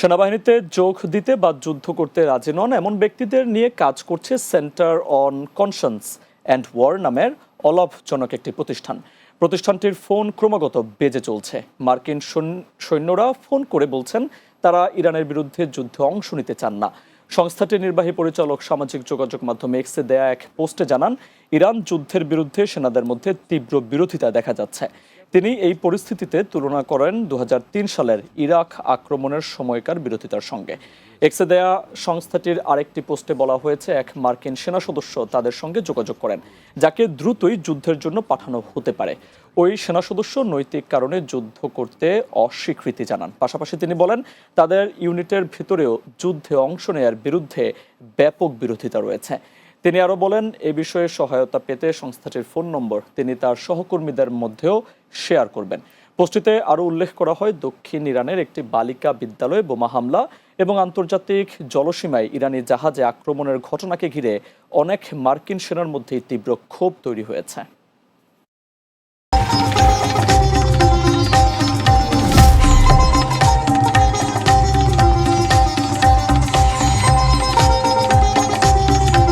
সেনাবাহিনীতে যোগ দিতে বা যুদ্ধ করতে রাজি নন এমন ব্যক্তিদের নিয়ে কাজ করছে Center on Concerns and War নামের অলাভজনক একটি প্রতিষ্ঠানটির ফোন ক্রমাগত বেজে চলছে। মার্কিন সৈন্যরা ফোন করে বলছেন তারা ইরানের বিরুদ্ধে যুদ্ধে অংশ নিতে চান না। সংস্থাটির নির্বাহী পরিচালক সামাজিক যোগাযোগ মাধ্যম এক্সে দেয়া এক পোস্টে জানান, ইরান যুদ্ধের বিরুদ্ধে সেনাদের মধ্যে তীব্র বিরোধিতা দেখা যাচ্ছে। তিনি এই পরিস্থিতিতে তুলনা করেন 2003 সালের ইরাক আক্রমণের সময়কার বিরোধিতার সঙ্গে। এক্সে দেয়া সংস্থাটির আরেকটি পোস্টে বলা হয়েছে, এক মার্কিন সেনা সদস্য তাদের সঙ্গে যোগাযোগ করেন, যাকে দ্রুতই যুদ্ধের জন্য পাঠানো হতে পারে। ওই সেনা সদস্য নৈতিক কারণে যুদ্ধ করতে অস্বীকৃতি জানান। পাশাপাশি তিনি বলেন, তাদের ইউনিটের ভিতরেও যুদ্ধে অংশ নেয়ার বিরুদ্ধে ব্যাপক বিরোধিতা রয়েছে। তিনি আরও বলেন, এ বিষয়ে সহায়তা পেতে সংস্থাটির ফোন নম্বর তিনি তার সহকর্মীদের মধ্যেও শেয়ার করবেন। পোস্টটিতে আরও উল্লেখ করা হয়, দক্ষিণ ইরানের একটি বালিকা বিদ্যালয়ে বোমা হামলা এবং আন্তর্জাতিক জলসীমায় ইরানি জাহাজে আক্রমণের ঘটনাকে ঘিরে অনেক মার্কিন সেনার মধ্যেই তীব্র ক্ষোভ তৈরি হয়েছে।